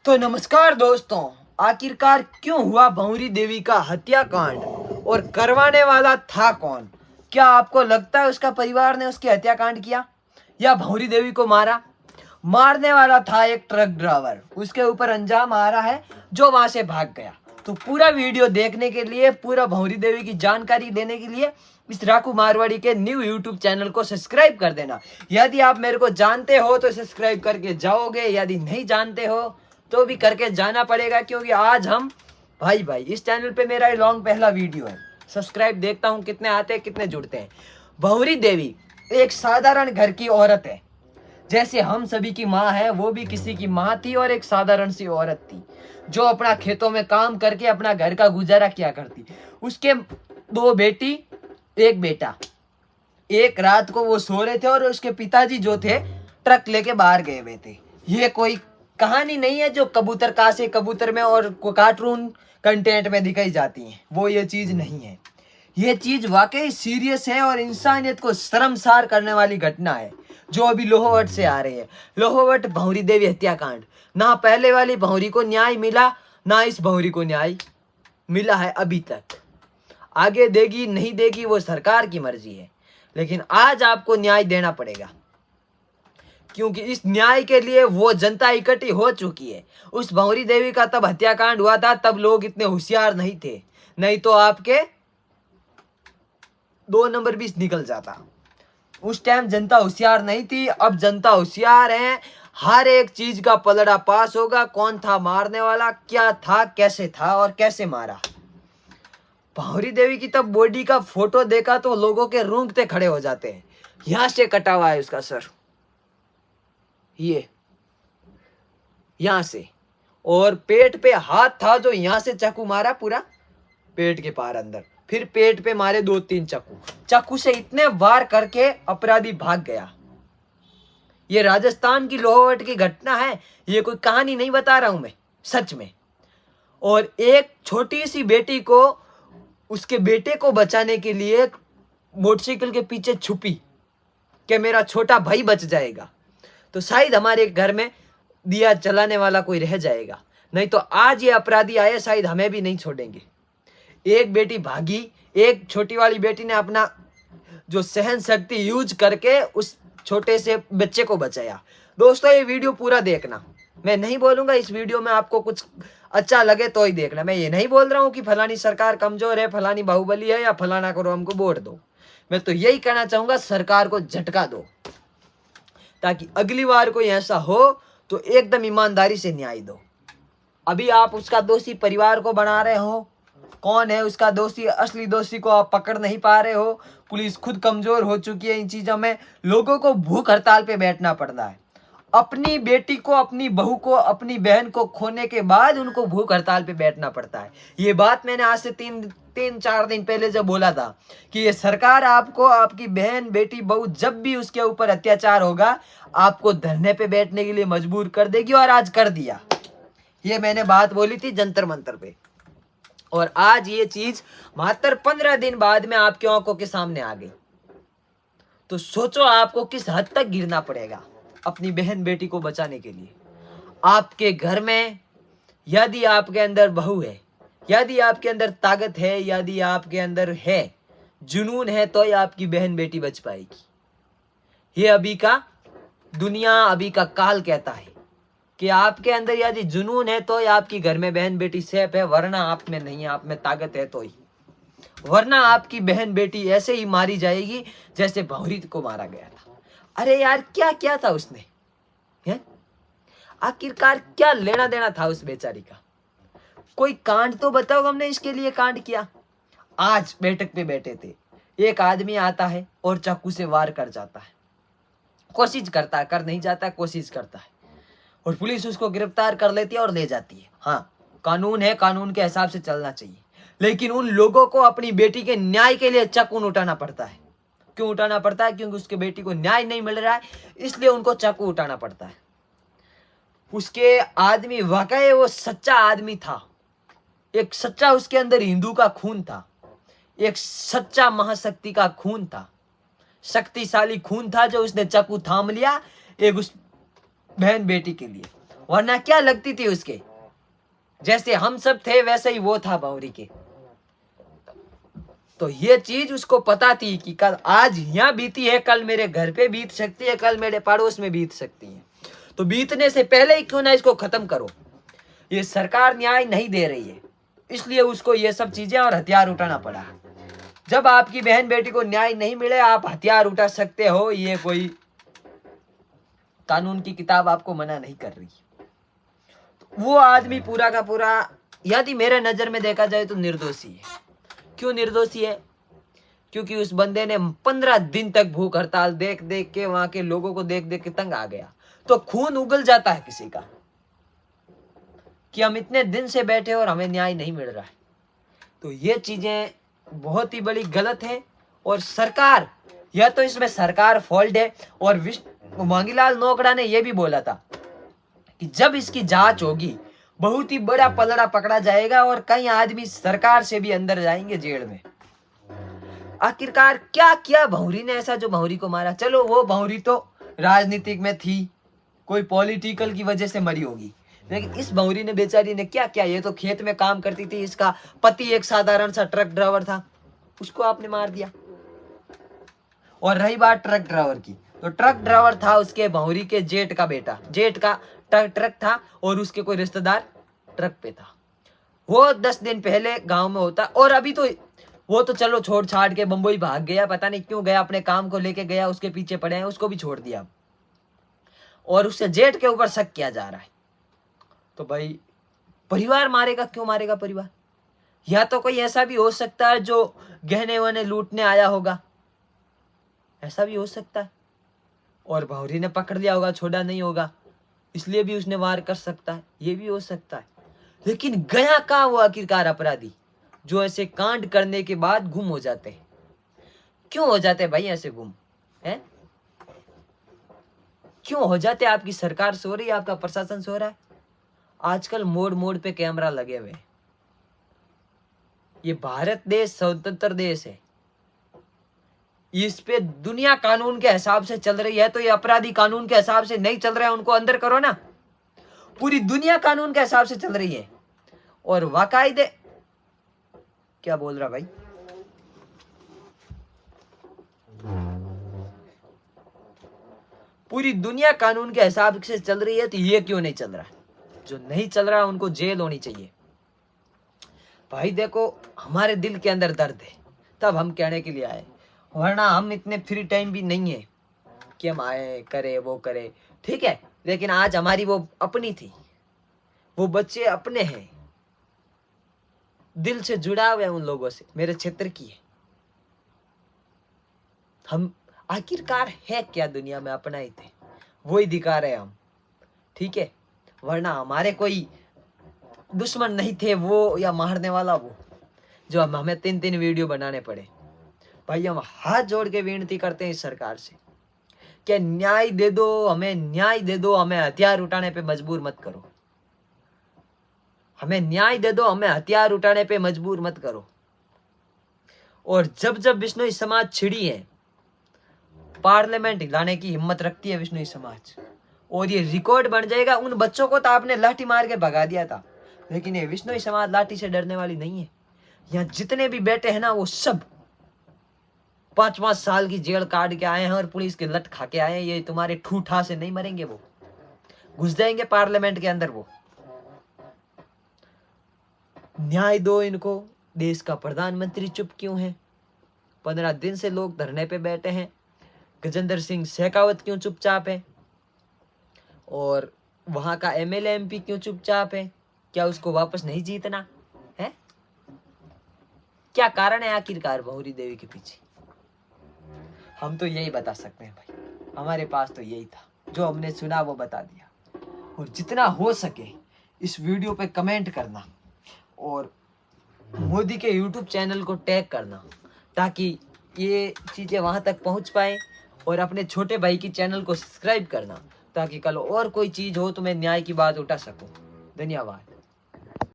तो नमस्कार दोस्तों, आखिरकार क्यों हुआ भंवरी देवी का हत्याकांड और करवाने वाला था कौन? क्या आपको लगता है उसका परिवार ने उसकी हत्याकांड किया या भंवरी देवी को मारा? मारने वाला था एक ट्रक ड्राइवर, उसके ऊपर अंजाम आ रहा है जो वहां से भाग गया। तो पूरा वीडियो देखने के लिए, पूरा भंवरी देवी की जानकारी देने के लिए इस राकू मारवाड़ी के न्यू यूट्यूब चैनल को सब्सक्राइब कर देना। यदि आप मेरे को जानते हो तो सब्सक्राइब करके जाओगे, यदि नहीं जानते हो तो भी करके जाना पड़ेगा, क्योंकि आज हम भाई इस चैनल पे मेरा लॉन्ग पहला वीडियो है। सब्सक्राइब देखता हूँ कितने आते हैं, कितने जुड़ते हैं। भंवरी देवी एक साधारण घर की औरत है, जैसे हम सभी की माँ है, वो भी किसी की माँ थी और एक साधारण सी औरत थी जो अपना खेतों में काम करके अपना घर का गुजारा किया करती। उसके 2 बेटी, 1 बेटा। एक रात को वो सो रहे थे और उसके पिताजी जो थे ट्रक लेके बाहर गए हुए थे। ये कोई कहानी नहीं है जो कबूतर कासे कबूतर में और कार्टून कंटेंट में दिखाई जाती है, वो ये चीज नहीं है। ये चीज वाकई सीरियस है और इंसानियत को शर्मसार करने वाली घटना है जो अभी लोहावट से आ रही है। लोहावट भंवरी देवी हत्याकांड। ना पहले वाली भंवरी को न्याय मिला, ना इस भंवरी को न्याय मिला है अभी तक। आगे देगी नहीं देगी वो सरकार की मर्जी है, लेकिन आज आपको न्याय देना पड़ेगा, क्योंकि इस न्याय के लिए वो जनता इकट्ठी हो चुकी है। उस भंवरी देवी का तब हत्याकांड हुआ था, तब लोग इतने होशियार नहीं थे, नहीं तो आपके 2 नंबर भी निकल जाता। उस टाइम जनता होशियार नहीं थी, अब जनता होशियार है। हर एक चीज का पलड़ा पास होगा, कौन था मारने वाला, क्या था, कैसे था और कैसे मारा। भंवरी देवी की तब बॉडी का फोटो देखा तो लोगों के रूंगटे खड़े हो जाते हैं। यहां से कटा हुआ है उसका सर, ये यहां से, और पेट पे हाथ था जो यहां से चाकू मारा पूरा पेट के पार अंदर, फिर पेट पे मारे 2-3 चाकू। चाकू से इतने वार करके अपराधी भाग गया। ये राजस्थान की लोहावट की घटना है, ये कोई कहानी नहीं बता रहा हूं मैं, सच में। और एक छोटी सी बेटी को, उसके बेटे को बचाने के लिए मोटरसाइकिल के पीछे छुपी कि मेरा छोटा भाई बच जाएगा, तो शायद हमारे घर में दिया जलाने वाला कोई रह जाएगा, नहीं तो आज ये अपराधी आए शायद हमें भी नहीं छोड़ेंगे। एक बेटी भागी, एक छोटी वाली बेटी ने अपना जो सहन शक्ति यूज करके उस छोटे से बच्चे को बचाया। दोस्तों ये वीडियो पूरा देखना, मैं नहीं बोलूंगा इस वीडियो में आपको कुछ अच्छा लगे तो ही देखना। मैं ये नहीं बोल रहा हूँ कि फलानी सरकार कमजोर है, फलानी बाहुबली है, या फलाना करो हमको वोट दो। मैं तो यही कहना चाहूंगा, सरकार को झटका दो ताकि अगली बार कोई ऐसा हो तो एकदम ईमानदारी से न्याय दो। अभी आप उसका दोषी परिवार को बना रहे हो, कौन है उसका दोषी, असली दोषी को आप पकड़ नहीं पा रहे हो। पुलिस खुद कमजोर हो चुकी है इन चीजों में, लोगों को भूख हड़ताल पे बैठना पड़ता है। अपनी बेटी को, अपनी बहू को, अपनी बहन को खोने के बाद उनको भूख हड़ताल पे बैठना पड़ता है। ये बात मैंने आज से 3-4 दिन पहले जब बोला था कि ये सरकार आपको, आपकी बहन, बेटी, बहू जब भी उसके ऊपर अत्याचार होगा आपको धरने पे बैठने के लिए मजबूर कर देगी, और आज कर दिया। ये मैंने बात बोली थी जंतर मंतर पे, और आज ये चीज मात्र 15 दिन बाद में आपकी आंखों के सामने आ गई। तो सोचो आपको किस हद तक गिरना पड़ेगा अपनी बहन बेटी को बचाने के लिए। आपके घर में यदि आपके अंदर बहू है, यदि आपके अंदर ताकत है, यदि आपके अंदर है जुनून है, तो ही आपकी बहन बेटी बच पाएगी। ये अभी का दुनिया, अभी का काल कहता है कि आपके अंदर यदि जुनून है तो ही आपकी घर में बहन बेटी सेफ है, वरना आप में नहीं है। आप में ताकत है तो ही, वरना आपकी बहन बेटी ऐसे ही मारी जाएगी जैसे भंवरी को मारा गया था। अरे यार क्या क्या था उसने, है? आखिरकार क्या लेना देना था उस बेचारी का? कोई कांड तो बताओ हमने इसके लिए कांड किया। आज बैठक पे बैठे थे, एक आदमी आता है और चाकू से वार कर जाता है, कोशिश करता है, कर नहीं जाता, कोशिश करता है, और पुलिस उसको गिरफ्तार कर लेती है और ले जाती है। हाँ, कानून है, कानून के हिसाब से चलना चाहिए, लेकिन उन लोगों को अपनी बेटी के न्याय के लिए चाकू उठाना पड़ता है। क्यों उठाना पड़ता है? क्योंकि उसके बेटी को न्याय नहीं मिल रहा है, इसलिए उनको चाकू उठाना पड़ता है। उसके आदमी वाकई वो सच्चा आदमी था, एक सच्चा, उसके अंदर हिंदू का खून था, एक सच्चा महाशक्ति का खून था, शक्तिशाली खून था, जो उसने चाकू थाम लिया एक उस बहन बेटी के लिए। वरना क्या लगती थी उसके, जैसे हम सब थे वैसे ही वो था भंवरी के। तो ये चीज उसको पता थी कि कल आज यहाँ बीती है, कल मेरे घर पे बीत सकती है, कल मेरे पड़ोस में बीत सकती है। तो बीतने से पहले ही क्यों ना इसको खत्म करो। ये सरकार न्याय नहीं दे रही है, इसलिए उसको ये सब चीजें और हथियार उठाना पड़ा। जब आपकी बहन बेटी को न्याय नहीं मिले आप हथियार उठा सकते हो, ये कोई कानून की किताब आपको मना नहीं कर रही। तो वो आदमी पूरा का पूरा यदि मेरे नजर में देखा जाए तो निर्दोषी है। क्यों निर्दोषी है? क्योंकि उस बंदे ने 15 दिन तक भूख हड़ताल देख देख के, वहां के लोगों को देख देख के तंग आ गया। तो खून उगल जाता है किसी का कि हम इतने दिन से बैठे और हमें न्याय नहीं मिल रहा है। तो ये चीजें बहुत ही बड़ी गलत है। और सरकार, या तो इसमें सरकार फॉल्ट है। और मांगीलाल नोकड़ा ने यह भी बोला था कि जब इसकी जांच होगी बहुत ही बड़ा पलड़ा पकड़ा जाएगा और कई आदमी सरकार से भी अंदर जाएंगे जेल में। आखिरकार क्या किया भंवरी ने ऐसा जो भंवरी को मारा? चलो वो भंवरी तो राजनीतिक में थी, कोई पॉलिटिकल की वजह से मरी होगी, लेकिन इस भंवरी ने बेचारी ने क्या किया? ये तो खेत में काम करती थी, इसका पति एक साधारण सा ट्रक ड्राइवर था, उसको आपने मार दिया। और रही बात ट्रक ड्राइवर की, तो ट्रक ड्राइवर था उसके भंवरी के जेठ का बेटा, जेठ का ट्रक था और उसके कोई रिश्तेदार ट्रक पे था। वो 10 दिन पहले गांव में होता और अभी तो वो तो चलो छोड़ छाड़ के बम्बई भाग गया, पता नहीं क्यों गया, अपने काम को लेके गया, उसके पीछे पड़े हैं, उसको भी छोड़ दिया और उससे जेठ के ऊपर शक किया जा रहा है। तो भाई परिवार मारेगा, क्यों मारेगा परिवार? या तो कोई ऐसा भी हो सकता है जो गहने वहने लूटने आया होगा, ऐसा भी हो सकता है, और भंवरी ने पकड़ लिया होगा, छोड़ा नहीं होगा, इसलिए भी उसने वार कर सकता है, ये भी हो सकता है। लेकिन गया कहाँ वो आखिरकार अपराधी जो ऐसे कांड करने के बाद गुम हो जाते हैं? क्यों हो जाते हैं भाई ऐसे गुम है? क्यों हो जाते? आपकी सरकार सो रही है, आपका प्रशासन सो रहा है। आजकल मोड़ मोड़ पे कैमरा लगे हुए। ये भारत देश स्वतंत्र देश है, इस पे दुनिया कानून के हिसाब से चल रही है। तो ये अपराधी कानून के हिसाब से नहीं चल रहे हैं, उनको अंदर करो ना। पूरी दुनिया कानून के हिसाब से चल रही है और वाकायदे क्या बोल रहा भाई? पूरी दुनिया कानून के हिसाब से चल रही है, तो ये क्यों नहीं चल रहा? जो नहीं चल रहा उनको जेल होनी चाहिए। भाई देखो, हमारे दिल के अंदर दर्द है, तब हम कहने के लिए आए, वरना हम इतने फ्री टाइम भी नहीं है कि हम आए करे वो करे, ठीक है। लेकिन आज हमारी वो अपनी थी, वो बच्चे अपने हैं, दिल से जुड़ा हुआ है उन लोगों से, मेरे क्षेत्र की है। हम आखिरकार है क्या दुनिया में? अपना ही थे, वो ही दिखा रहे हम, ठीक है। वरना हमारे कोई दुश्मन नहीं थे वो, या मारने वाला वो, जो हमें 3-3 वीडियो बनाने पड़े। भाई हम हाथ जोड़ के विनती करते हैं इस सरकार से कि न्याय दे दो, हमें न्याय दे दो, हमें हथियार उठाने पे मजबूर मत करो, हमें न्याय दे दो, हमें हथियार उठाने पे मजबूर मत करो। और जब जब बिश्नोई समाज छिड़ी है, पार्लियामेंट हिलाने की हिम्मत रखती है बिश्नोई समाज, और ये रिकॉर्ड बन जाएगा। उन बच्चों को तो आपने लाठी मार के भगा दिया था, लेकिन ये बिश्नोई समाज लाठी से डरने वाली नहीं है। यहाँ जितने भी बेटे हैं ना, वो सब 5-5 साल की जेल काट के आए हैं और पुलिस के लट खा के आए हैं। ये तुम्हारे ठूठा से नहीं मरेंगे, वो घुस जाएंगे पार्लियामेंट के अंदर। वो न्याय दो इनको। देश का प्रधानमंत्री चुप क्यों है? 15 दिन से लोग धरने पे बैठे हैं। गजेंद्र सिंह शेखावत क्यों चुपचाप है? और वहां का MLA MP क्यों चुपचाप है? क्या उसको वापस नहीं जीतना है? क्या कारण है आखिरकार भंवरी देवी के पीछे? हम तो यही बता सकते हैं भाई, हमारे पास तो यही था, जो हमने सुना वो बता दिया। और जितना हो सके इस वीडियो पे कमेंट करना और मोदी के YouTube चैनल को टैग करना, ताकि ये चीजें वहां तक पहुंच पाए। और अपने छोटे भाई की चैनल को सब्सक्राइब करना, ताकि कल और कोई चीज हो तो मैं न्याय की बात उठा सकूं। धन्यवाद।